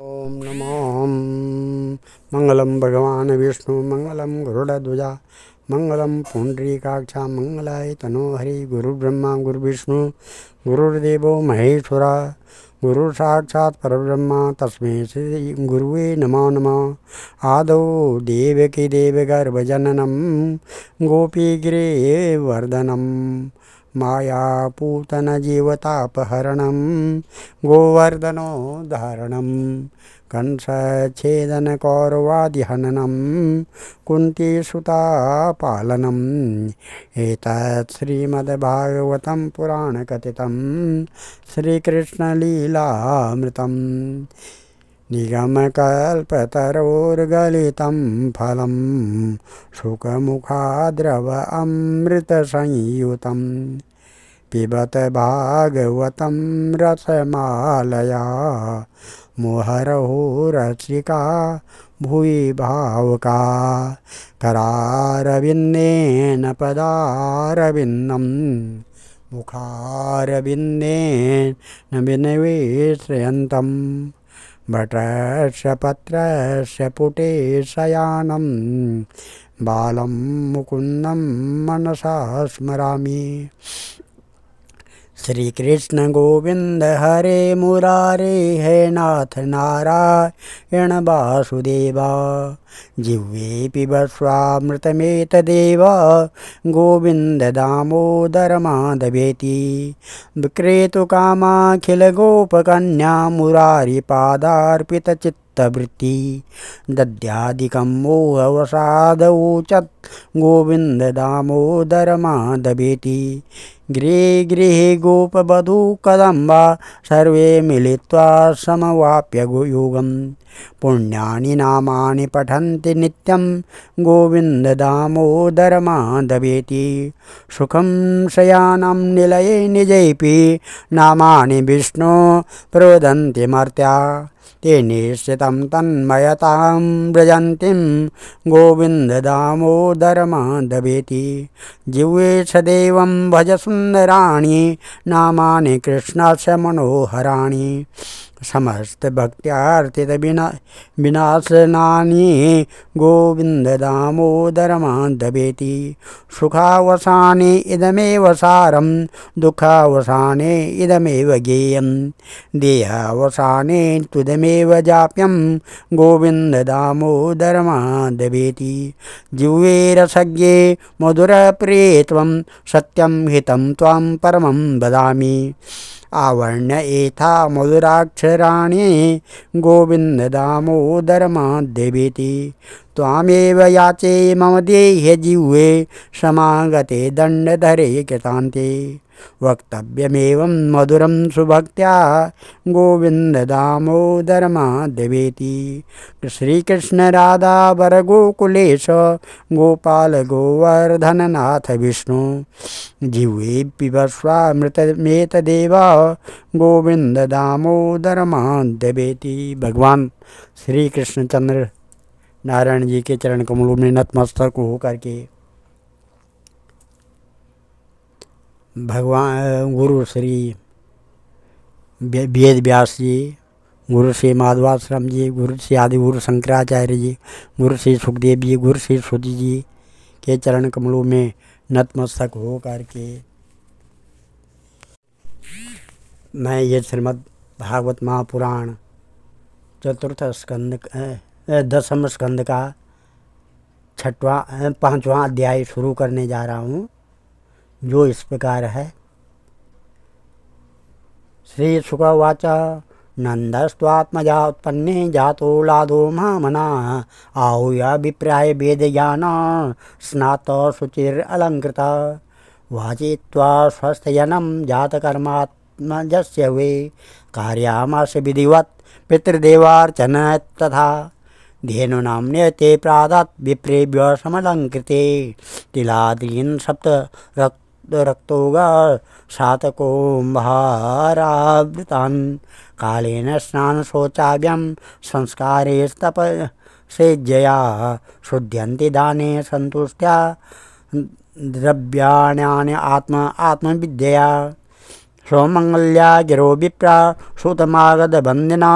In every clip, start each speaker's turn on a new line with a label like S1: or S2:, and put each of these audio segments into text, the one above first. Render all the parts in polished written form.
S1: ओम नमो मंगलम भगवान विष्णु मंगलम गरुड़ध्वजा मंगलम पुंडरीकाक्षा मंगलाय तनोहरि। गुरुर्ब्रह्मा गुरुर्विष्णु गुरुर्देवो महेश्वरा गुरु साक्षात् परब्रह्म तस्मै श्री गुरुवे नमो नमः। आदौ देवकी देवगर्भजननं गोपीगिरिवर्धनं मायापूतनजीवतापहरणं गोवर्धनोद्धारणं कंसच्छेदनकौरवादिहननं कुन्तीसुतापालनम् एतत् श्रीमद्भागवतं पुराणकथितं श्रीकृष्णलीलामृतम् निगमकल्पतरोर्गलितं फलं शुकमुखाद्रव अमृतसंयुतं पिबत भागवतं रसमालया मुहुरहो रसिका भुवि भावुका करारविन्देन पदारविन्दं मुखारविन्देन विनिवेशयन्तं भटस्य पत्रस्य पुटे शयानं बालं मुकुन्दं मनसा स्मरामि। श्री कृष्ण गोविंद हरे मुरारे हे नाथ नारायण वासुदेवा जिह्वे पिबस्वामृतमेतदेव गोविंद दामोदर माधवेति विक्रेतुकामाखिल गोपकन्या मुरारी पादार्पितचित्तवृत्ति दद्यादिकं मोहवसादौचत् गोविंद दामोदर माधवेति। गृहे गृहे गोपवधू कदम्बा सर्वे मिलित्वा समवाप्य युगं पुण्यानि नामानि पठन्ति नित्यं गोविंद दामोदर माधवेति। सुखं शयानं निलये निजैपि नामानि विष्णो प्रवदन्ति मर्त्या ते निश्चितं तन्मयतां व्रजन्तीं गोविंद दामोदर माधवेति। जिह्वे सदैवं भज सुन्दराणि नामानि कृष्णस्य मनोहराणि समस्त भक्त्यार्थित विनाशनानि गोविंद दामोदर माधवेति। सुखावसाने इदमेव सारं दुःखावसाने इदमेव गेयं देहावसाने त्विदमेव जाप्यं गोविंद दामोदर माधवेति। जिह्वे रसज्ञे मधुरप्रिये त्वं सत्यं हितं त्वां परमं वदामि आवर्ण्य एथा मधुराक्षराणि गोविंद दामोदर माधवेति। त्वामेव याचे मम देह्य जिह्वे समागते दण्डधरे कृतान्ते वक्तव्यमेवं मधुरं सुभक्त्या गोविंद दामोदर माधवेति। श्रीकृष्ण राधा वर गोकुलेश गोपाल गोवर्धननाथ विष्णु जिह्वे पिबस्वामृतमेतदेव गोविंद दामोदर माधवेति। भगवान श्री कृष्णचंद्र नारायण जी के चरण कमलों में नतमस्तक होकर के भगवान गुरु श्री वेद व्यास जी, गुरु श्री माधवाश्रम जी, गुरु श्री आदि गुरु शंकराचार्य जी, गुरु श्री सुखदेव जी, गुरु श्री सुति जी के चरण कमलों में नतमस्तक हो करके मैं ये श्रीमद् भागवत महापुराण चतुर्थ स्कंद दसम स्कंद का पांचवा अध्याय शुरू करने जा रहा हूँ, जो इस प्रकार है। श्री शुकवाच नंदस्त्वात्मजा उत्पन्ने जातो लादो महामना आहूय विप्राय वेदज्ञान स्नात शुचिर अलंकृत वाचित्वा स्वस्थयनं जातकर्मात्मजस्य वे कार्यामास विधिवत् पितृदेवार्चन तथा धेनुनाम्ने ते प्रादात् विप्रेभ्य समलंकृते तिलादीन् सप्त रक्तोगा शातकोम्भारावृतान् कालेन स्नान शौचाभ्यं संस्कारेस्तपसेज्यया शुद्ध्यन्ति दाने संतुष्ट्या द्रव्याण्यानि आत्मविद्यया सौमंगल्या गिरो विप्रा सुतमागध बंदिना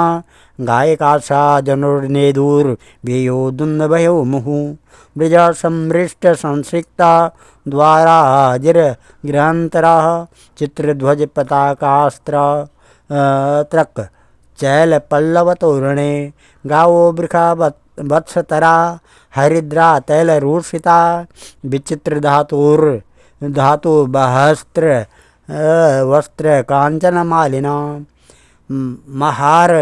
S1: गायकाशा जनुर्ने दूर भेयो दुंद भयो मुहु ब्रज समृष्ट संसिक्ता द्वारा जिर गृहांतरा चित्रध्वज पताकास्त्र त्रक चैल पल्लव तोरणे गावो वृखा वत्सतरा हरिद्रा तैल रूषिता विचित्र धातु बहस्त्र वस्त्र कांचन मालिना महार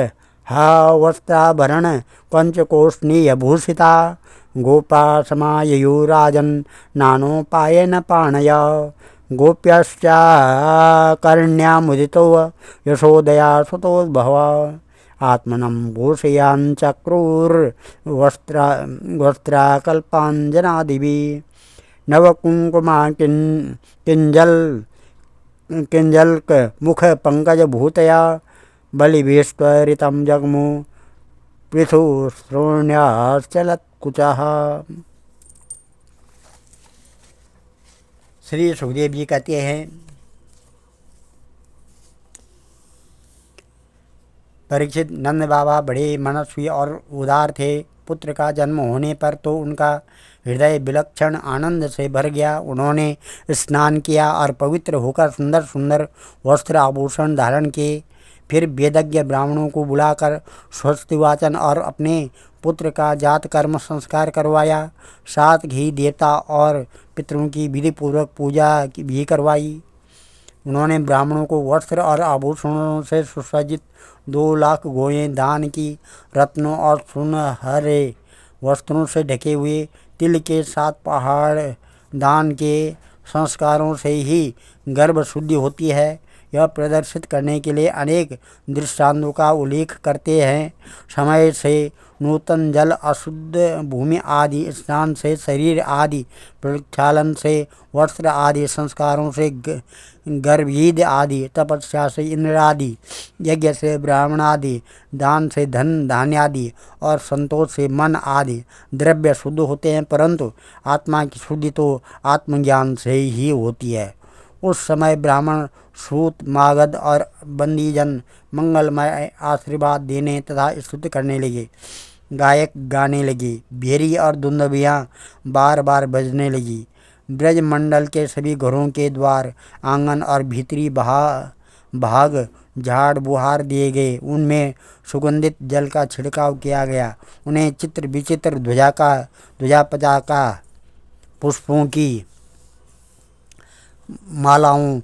S1: वस्त्राभरण पंचकोष्णीय भूषिता गोपा समाययु राजन नानोपायन पाणय गोप्यश्च कर्ण्यामुदितो यशोदया सुतोद्भव आत्मनं भूषयाञ्चक्रुर्वस्त्राकल्पाञ्जनादिभिः नवकुङ्कुमा किञ्जल्क मुख पंकज भूतया बलिभीष्टरितं जग्मु पृथु श्रोण्याश्चलत्कुचः। श्री सुखदेव जी कहते हैं, परीक्षित, नंद बाबा बड़े मनस्वी और उदार थे। पुत्र का जन्म होने पर तो उनका हृदय विलक्षण आनंद से भर गया। उन्होंने स्नान किया और पवित्र होकर सुंदर सुंदर वस्त्र आभूषण धारण किए। फिर वेदज्ञ ब्राह्मणों को बुलाकर स्वस्ति वाचन और अपने पुत्र का जात कर्म संस्कार करवाया। साथ ही देवता और पितरों की विधि पूर्वक पूजा भी करवाई। उन्होंने ब्राह्मणों को वस्त्र और आभूषणों से सुसज्जित 2 लाख गोयें दान की। रत्नों और सुनहरे वस्त्रों से ढके हुए तिल के 7 पहाड़ दान के संस्कारों से ही गर्भ शुद्धि होती है, यह प्रदर्शित करने के लिए अनेक दृष्टांतों का उल्लेख करते हैं। समय से नूतन जल, अशुद्ध भूमि आदि, स्नान से शरीर आदि, प्रक्षालन से वस्त्र आदि, संस्कारों से गर्भीद आदि, तपस्या से इंद्र आदि, यज्ञ से ब्राह्मण आदि, दान से धन धान्य आदि और संतोष से मन आदि द्रव्य शुद्ध होते हैं, परंतु आत्मा की शुद्धि तो आत्मज्ञान से ही होती है। उस समय ब्राह्मण, सूत, मागध और बंदीजन मंगलमय आशीर्वाद देने तथा स्तुति करने लगे। गायक गाने लगे। भेरी और दुंदुभियाँ बार बार बजने लगी। ब्रज मंडल के सभी घरों के द्वार, आंगन और भीतरी भाग झाड़ बुहार दिए गए। उनमें सुगंधित जल का छिड़काव किया गया। उन्हें चित्र विचित्र ध्वजा पताका, पुष्पों की मालाओं,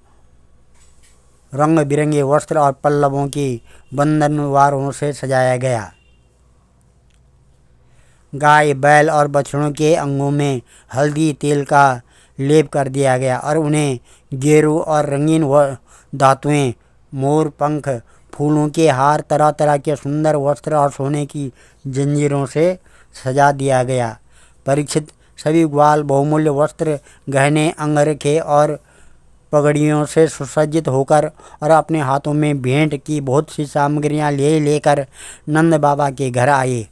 S1: रंग बिरंगे वस्त्र और पल्लवों की बंधनवारों से सजाया गया। गाय, बैल और बछड़ों के अंगों में हल्दी तेल का लेप कर दिया गया और उन्हें गेरू और रंगीन धातुएं, मोर पंख, फूलों के हार, तरह तरह के सुंदर वस्त्र और सोने की जंजीरों से सजा दिया गया। परीक्षित, सभी ग्वाल बहुमूल्य वस्त्र, गहने, अंगरखे और पगड़ियों से सुसज्जित होकर और अपने हाथों में भेंट की बहुत सी सामग्रियां लेकर नंद बाबा के घर आए।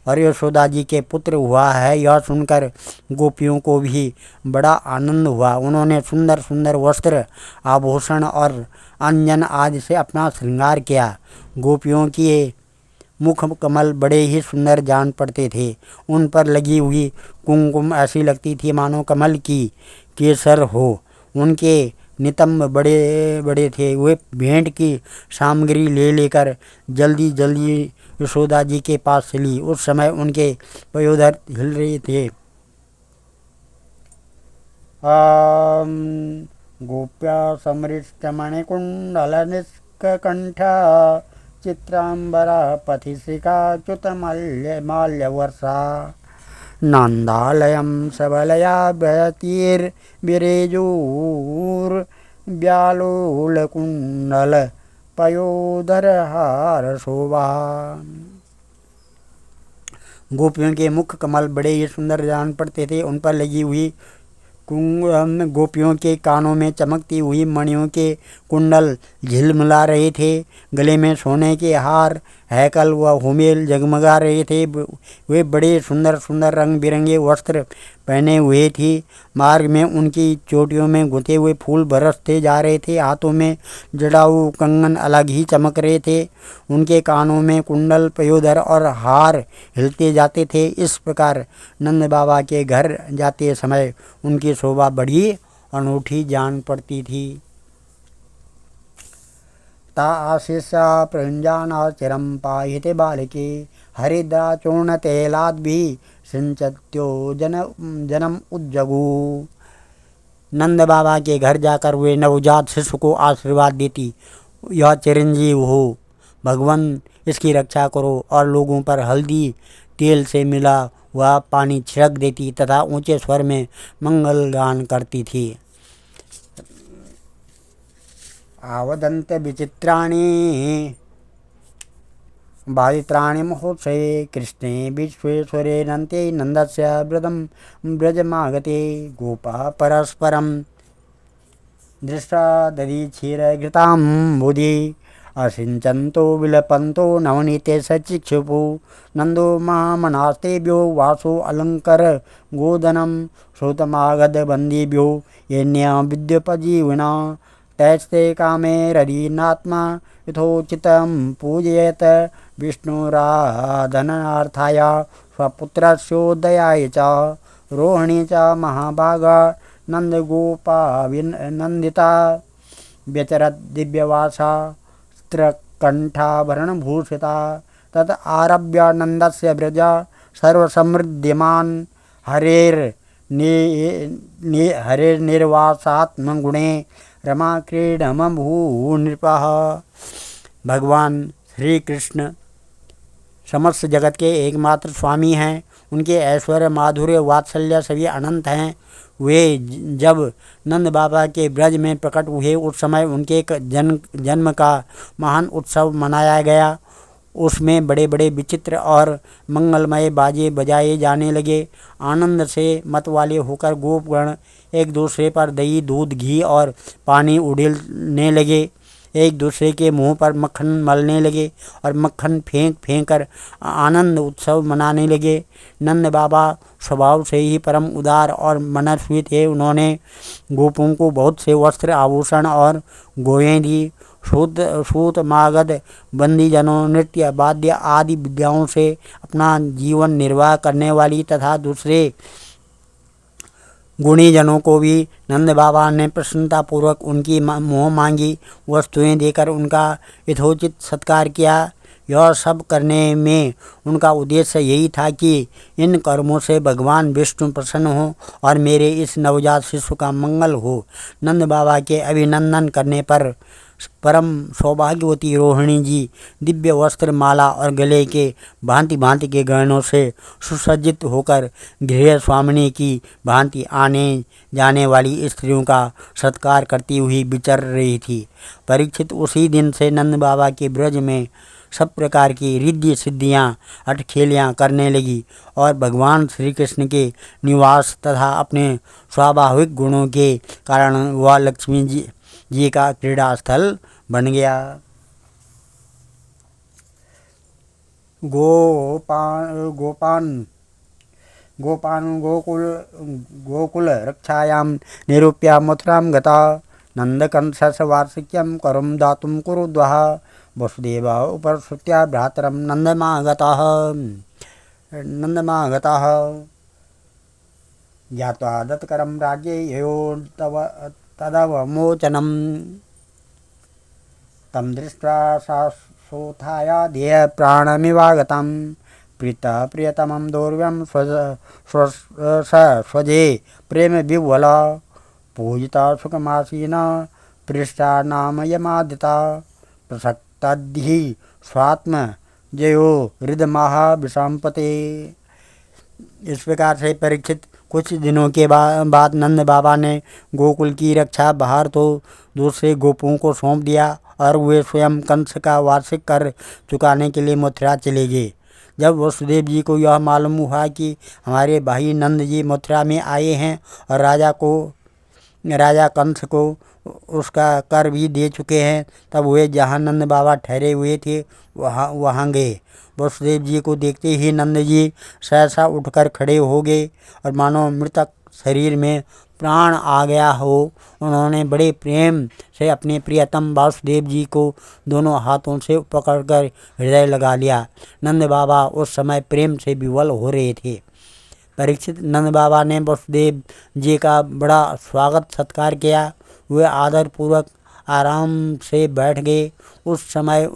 S1: और यशोदा जी के पुत्र हुआ है, यह सुनकर गोपियों को भी बड़ा आनंद हुआ। उन्होंने सुंदर सुंदर वस्त्र, आभूषण और अंजन आदि से अपना श्रृंगार किया। गोपियों के मुख कमल बड़े ही सुंदर जान पड़ते थे। उन पर लगी हुई कुमकुम ऐसी लगती थी मानो कमल की केसर हो। उनके नितंब बड़े बड़े थे। वे भेंट की सामग्री लेकर जल्दी जल्दी यशोदा जी के पास चली। उस समय उनके पयोधर हिल रहे थे। गोप्या समृष्ट मणिकुंडल निष्कंठ चित्रांबरा पथिशिखा च्युत माल्य वर्षा नंदालयं सबलया विरेजूर व्यालोल कुंडल पयोधर हार शोभा। गोपियों के मुख कमल बड़े ही सुंदर जान पड़ते थे। उन पर लगी हुई गोपियों के कानों में चमकती हुई मणियों के कुंडल झिलमिला रहे थे। गले में सोने के हार हैकल व हुमेल जगमगा रहे थे। वे बड़े सुंदर सुंदर रंग बिरंगे वस्त्र पहने हुए थी। मार्ग में उनकी चोटियों में गुथे हुए फूल बरसते जा रहे थे। हाथों में जड़ाऊ कंगन अलग ही चमक रहे थे। उनके कानों में कुंडल, पयोधर और हार हिलते जाते थे। इस प्रकार नंद बाबा के घर जाते समय उनकी शोभा बड़ी अनूठी जान पड़ती थी। ता आशीषा प्रयुञ्जाना चिरं पाहिते बालके हरिद्राचूर्णतैलाद्भिः सिंचत्यो जनम उज्जगु। नंद बाबा के घर जाकर वे नवजात शिशु को आशीर्वाद देती, यह चिरंजीव हो, भगवान इसकी रक्षा करो, और लोगों पर हल्दी तेल से मिला हुआ पानी छिड़क देती तथा ऊंचे स्वर में मंगल गान करती थी। आवदंत विचित्राणि बाधित्राणि महोत्सवे कृष्णे विश्वेश्वरे नन्ते नन्दस्य ब्रजमागते गोपाः परस्परं दृष्ट्वा दधीक्षीरघृताम्बुधि असिञ्चन्तो विलपन्तो नवनीते सचिक्षुपु नन्दो महामनास्तेभ्यो वासो अलङ्कर गोदनं श्रुतमागधबन्दीभ्यो येन्य विद्युपजीविना तैस्ते कामेरधीनात्मा यथोचितं पूजयेत विष्णुराधनार्थाय स्वपुत्रस्योदयाय च। रोहिणी च महाभागा नन्दगोपाविनन्दिता व्यचरत् दिव्यवासा स्त्रकण्ठाभरणभूषिता। तत् आरभ्य नन्दस्य व्रज सर्वसमृद्धिमान् हरेर्निर्वासात्मगुणे रमा क्रीडमभूनृपः। भगवान श्री कृष्ण समस्त जगत के एकमात्र स्वामी हैं। उनके ऐश्वर्य, माधुर्य, वात्सल्य सभी अनंत हैं। वे जब नंद बाबा के ब्रज में प्रकट हुए उस समय उनके जन्म का महान उत्सव मनाया गया। उसमें बड़े बड़े विचित्र और मंगलमय बाजे बजाए जाने लगे। आनंद से मतवाले होकर गोपगण एक दूसरे पर दही, दूध, घी और पानी उड़ेलने लगे। एक दूसरे के मुंह पर मक्खन मलने लगे और मक्खन फेंक फेंक कर आनंद उत्सव मनाने लगे। नंद बाबा स्वभाव से ही परम उदार और मनस्वी थे। उन्होंने गोपों को बहुत से वस्त्र, आभूषण और गोयें दी। सूत मागध बंदीजनों, नृत्य, वाद्य आदि विद्याओं से अपना जीवन निर्वाह करने वाली तथा दूसरे गुणीजनों को भी नंद बाबा ने प्रसन्नतापूर्वक उनकी मोह मांगी वस्तुएं देकर उनका यथोचित सत्कार किया। यह सब करने में उनका उद्देश्य यही था कि इन कर्मों से भगवान विष्णु प्रसन्न हो और मेरे इस नवजात शिशु का मंगल हो। नंद बाबा के अभिनंदन करने पर परम सौभाग्यवती रोहिणी जी दिव्य वस्त्र, माला और गले के भांति भांति के गहनों से सुसज्जित होकर गृह स्वामिनी की भांति आने जाने वाली स्त्रियों का सत्कार करती हुई विचर रही थी। परीक्षित, उसी दिन से नंद बाबा के ब्रज में सब प्रकार की रिद्धि सिद्धियाँ, अटखेलियाँ करने लगी और भगवान श्री कृष्ण के निवास तथा अपने स्वाभाविक गुणों के कारण वह लक्ष्मी जी का क्रीड़ा स्थल बन गया। गोपान गोकुल रक्षायां निरूप्य मथुरां गता नंदकंसस्य वार्षिक्यं करं दातुं कुरुद्वः वसुदेव उपसृत्य भ्रातरं नन्दमागतः ज्ञात्वा दत्तकरं राज्ये ययो तदवमोचनं तं दृष्ट्वा सासोत्थाय देह प्राणमिवागतं प्रियतमं दौर्व्यं स्वजे प्रेम विह्वल पूजिता सुखमासीन पृष्ठा नाम यमादिता प्रसक्तद्धि स्वात्म जयो हृदमः विषाम्पते। इस प्रकार से परीक्षित कुछ दिनों के बाद नंद बाबा ने गोकुल की रक्षा बाहर तो दूसरे गोपों को सौंप दिया और वे स्वयं कंस का वार्षिक कर चुकाने के लिए मथुरा चले गए। जब वसुदेव जी को यह मालूम हुआ कि हमारे भाई नंद जी मथुरा में आए हैं और राजा कंस को उसका कर भी दे चुके हैं। तब वे जहाँ नंद बाबा ठहरे हुए थे वहाँ गए। वसुदेव जी को देखते ही नंद जी सहसा उठकर खड़े हो गए और मानो मृतक शरीर में प्राण आ गया हो। उन्होंने बड़े प्रेम से अपने प्रियतम वासुदेव जी को दोनों हाथों से पकड़कर हृदय लगा लिया। नंद बाबा उस समय प्रेम से विवल हो रहे थे। परीक्षित नंद बाबा ने वसुदेव जी का बड़ा स्वागत सत्कार किया। वे आदरपूर्वक आराम से बैठ गए। उस समय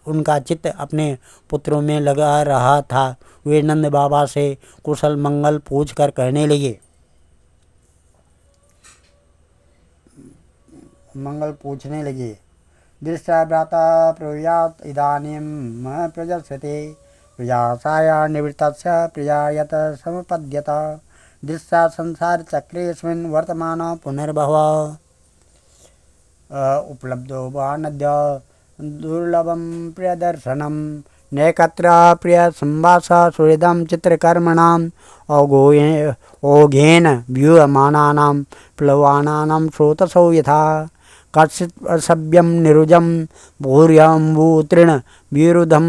S1: उनका चित्त अपने पुत्रों में लगा रहा था। वे नंद बाबा से कुशल मंगल पूछकर कहने लगे दृष्टा भ्राता प्रयात इदानीं प्रजस्यते प्रयासाया निवृत्तस्य प्रिया यत समपद्यत दृष्टा संसार चक्रेऽस्मिन् वर्तमान पुनर्भव उपलब्धो वा नद्य दुर्लभं प्रियदर्शनं नैकत्र प्रियसंवास सुहृदं चित्रकर्मणाम् ओघेन व्यूयमानानां प्लवानानां स्रोतसो यथा कश्चित् असभ्यं निरुजं भूर्यम्बुतृण विरुद्धं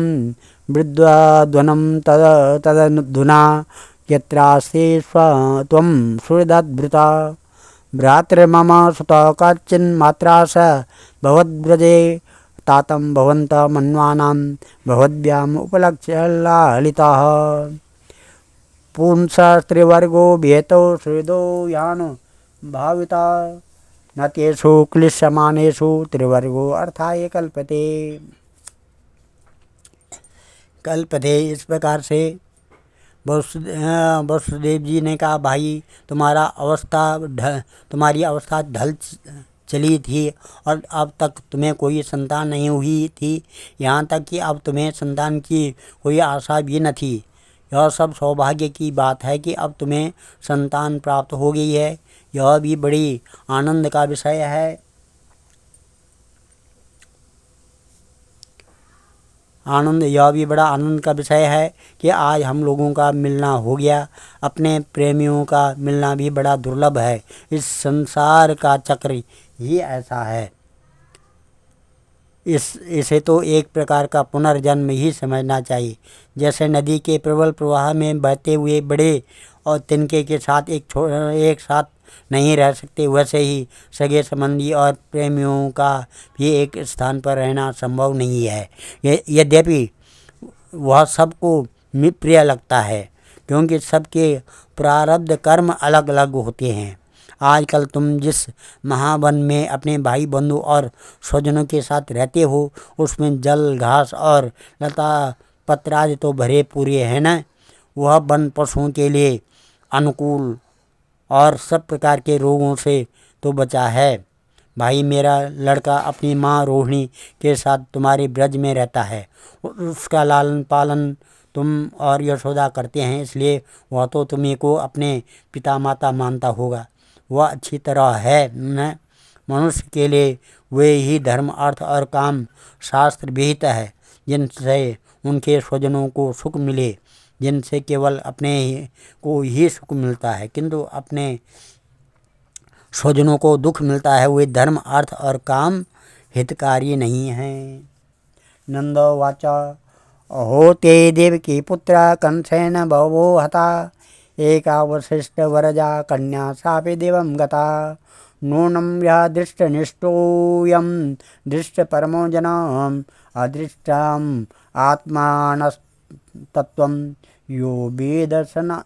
S1: विद्वाध्वनं तदधुना यत्रास्ते त्वं सुहृदद्भृता भ्रातृमम सुतः कश्चिन्मात्रा स भवद्व्रजे तातं भवन्त मन्वानां भवद्भ्याम् उपलक्ष्य लालितः पुंसस्त्रिवर्गो विहेतो सुहृदो यानु भाविता न तेषु क्लिश्यमानेषु त्रिवर्गो अर्थाय कल्पते। इस प्रकार से वसुदेव जी ने कहा, भाई तुम्हारी अवस्था ढल चली थी और अब तक तुम्हें कोई संतान नहीं हुई थी। यहाँ तक कि अब तुम्हें संतान की कोई आशा भी न थी। यह सब सौभाग्य की बात है कि अब तुम्हें संतान प्राप्त हो गई है। यह भी बड़ी आनंद का विषय है। यह भी बड़ा आनंद का विषय है कि आज हम लोगों का मिलना हो गया। अपने प्रेमियों का मिलना भी बड़ा दुर्लभ है। इस संसार का चक्र ही ऐसा है। इसे तो एक प्रकार का पुनर्जन्म ही समझना चाहिए। जैसे नदी के प्रबल प्रवाह में बहते हुए बड़े और तिनके के साथ एक साथ नहीं रह सकते, वैसे ही सगे संबंधी और प्रेमियों का भी एक स्थान पर रहना संभव नहीं है। यद्यपि वह सबको प्रिय लगता है, क्योंकि सबके प्रारब्ध कर्म अलग अलग होते हैं। आजकल तुम जिस महावन में अपने भाई बंधु और स्वजनों के साथ रहते हो, उसमें जल घास और लता पत्रादि तो भरे पूरे हैं न। वह वन पशुओं के लिए अनुकूल और सब प्रकार के रोगों से तो बचा है। भाई, मेरा लड़का अपनी माँ रोहिणी के साथ तुम्हारे ब्रज में रहता है। उसका लालन पालन तुम और यशोदा करते हैं, इसलिए वह तो तुम्हें को अपने पिता माता मानता होगा। वह अच्छी तरह है न। मनुष्य के लिए वे ही धर्म अर्थ और काम शास्त्र विहित है, जिनसे उनके स्वजनों को सुख मिले। जिनसे केवल अपने को ही सुख मिलता है, किंतु अपने स्वजनों को दुख मिलता है, वे धर्म अर्थ और काम हितकारी नहीं हैं। नंदोवाच अहो ते देवकी पुत्र कंसेन बहवो हता एका वसिष्ठ वरजा कन्या सापि देवं गता नूनं यः दृष्टनिष्ठोऽयं दृष्टपरमो जनम् अदृष्टम् आत्मानस्तत्त्वं यो वेद स न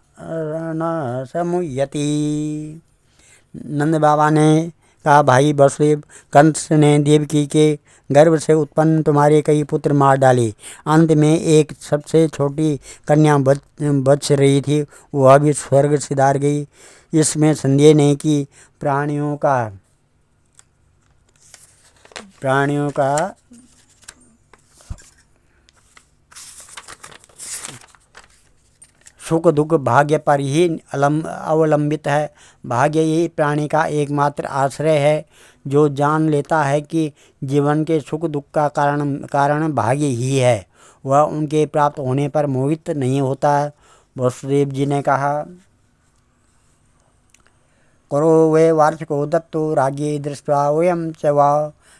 S1: समुह्यति। नंद बाबा ने कहा, भाई वसुदेव, कंस ने देवकी के गर्भ से उत्पन्न तुम्हारे कई पुत्र मार डाले। अंत में एक सबसे छोटी कन्या बच रही थी, वह भी स्वर्ग सिधार गई। इसमें संदेह नहीं कि प्राणियों का सुख दुख भाग्य पर ही अवलंबित है। भाग्य ही प्राणी का एकमात्र आश्रय है। जो जान लेता है कि जीवन के सुख दुख का कारण भाग्य ही है, वह उनके प्राप्त होने पर मोहित नहीं होता है। वसुदेव जी ने कहा, करो वे वार्षिको दत्तो राज्ये दृष्ट्वा वयं च वा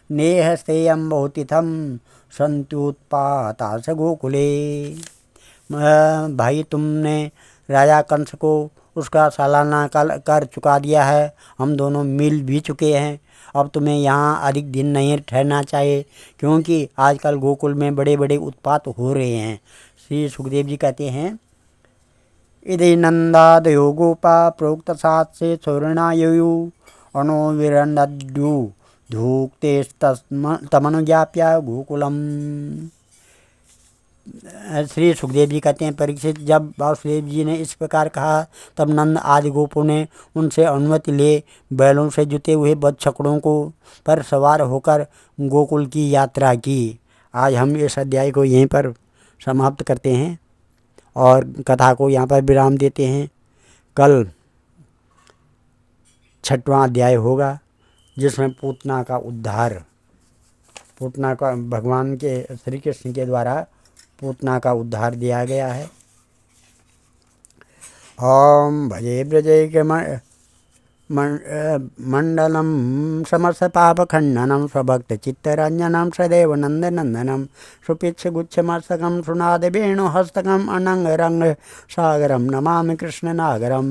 S1: नेह स्थेयं बहुतिथं सन्त्युत्पाता स गोकुले। भाई तुमने राजा कंस को उसका सालाना कर चुका दिया है, हम दोनों मिल भी चुके हैं। अब तुम्हें यहाँ अधिक दिन नहीं ठहरना चाहिए, क्योंकि आजकल गोकुल में बड़े बड़े उत्पात हो रहे हैं। श्री सुखदेव जी कहते हैं, इति नंदादयो गोपा प्रोक्त सात से चौरणायु अनो विरण्यु धूक्ते तमनुज्ञाप्य गोकुलम। श्री सुखदेव जी कहते हैं, परीक्षित, जब वासुदेव जी ने इस प्रकार कहा तब नंद आदि गोपों ने उनसे अनुमति ले बैलों से जुते हुए बछड़ों को पर सवार होकर गोकुल की यात्रा की। आज हम इस अध्याय को यहीं पर समाप्त करते हैं और कथा को यहाँ पर विराम देते हैं। कल 6वां अध्याय होगा, जिसमें पूतना का उद्धार, पूतना का भगवान के श्री कृष्ण के द्वारा पूतना का उद्धार दिया गया है। ओम भजे ब्रजे मंडलम समस्त पाप खंडनम स्वभक्त चित्तरंजनम सदैव नंदनंदनम सुपिच्छ गुच्छमस्तकम सुनाद वेणु हस्तकम अनंग रंग सागरम नमामि कृष्ण नागरम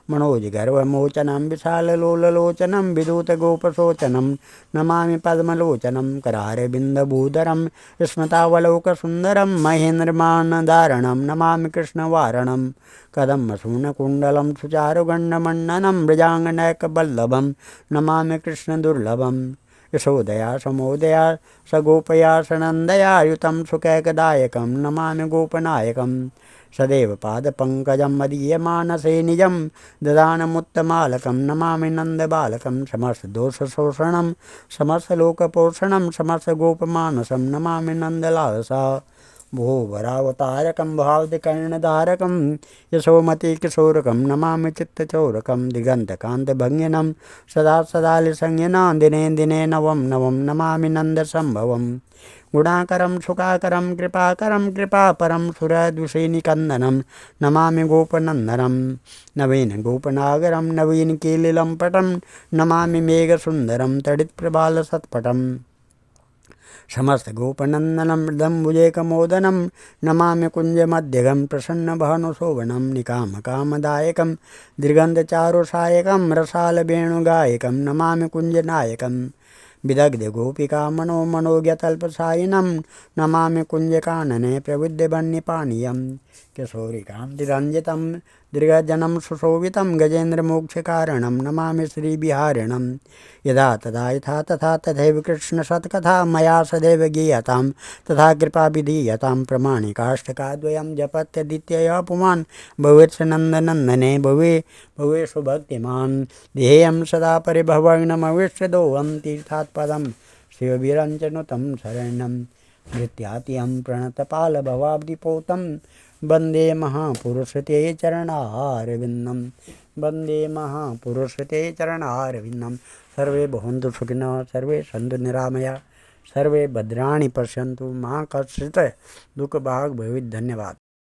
S1: मनोज गर्वमोचनम विशालोचनम विदूत गोपशोचनम नमामि पद्मलोचनम करारे बिंदभूधरम स्मृतावलोक सुंदरम महेन्द्रमानदारणम नमामि कृष्ण वारणम कदम्बसून कुंडलम सुचारुगंडमंडनम मृजांगनैकबल्लभम नमामि कृष्ण दुर्लभम यशोदया समोदया सगोपया सनंदया युतम सुकैकदायकम नमामि गोपनायकम सदैव पादपंकजं मदीयमानसे निजं ददानमुत्तमालकं नमामि नन्दबालकं समस्तदोषशोषणं समस्तलोकपोषणं समस्तगोपमानसं नमामि नन्दलालसा भूवरावतारकं भावदिकर्णधारकं यशोमती किशोरकं नमामि चित्तचोरकं दिगन्तकान्तभङ्गिनं सदा सदालिसंज्ञनां दिने दिने नवं नवं नमामि नन्दसम्भवम् गुणाकरं सुखाकरं कृपाकरं कृपापरं सुरदुषेनिकन्दनं नमामि गोपनन्दनं नवीन गोपनागरं नवीन कीलिलं पटं नमामि मेघसुन्दरं तडित्प्रबालसत्पटं समस्त गोपनन्दनं मृदम्बुजेकमोदनं नमामि कुञ्जमध्यगं प्रसन्नभानुशोभनं निकामकामदायकं दीर्घन्दचारुसायकं रसालवेणुगायकं नमामि कुञ्जनायकं विदग्ध गोपिका मनो मनोज्ञतल्पसायिनं नमामि कुञ्जकानने प्रविद्यवन्यपानीयं किशोरिकान्तिरञ्जितं दीर्घजनं सुशोभितं गजेन्द्रमोक्षकारणं नमामि श्रीविहारिणं यदा तदा यथा तथा तथैव कृष्णसत्कथा मया सदैव गीयतां तथा कृपा विधीयतां प्रमाणिकाष्टकाद्वयं जपत्यदित्यया पुमान् भवेत्स नन्दनन्दने भवे भवेषु भक्तिमान् ध्येयं सदा परिभवग्नमविष्यदोहं तीर्थात्पदं शिवविरञ्चनुतं शरणं धृत्यात्यं प्रणतपालभवाब्धिपोतं वन्दे महापुरुषते चरणारविन्दं वन्दे महापुरुषते चरणारविन्दं सर्वे भवन्तु सुखिनः सर्वे सन्तु निरामया सर्वे भद्राणि पश्यन्तु मा कश्चित् दुःखभाग् भवेत्। धन्यवाद।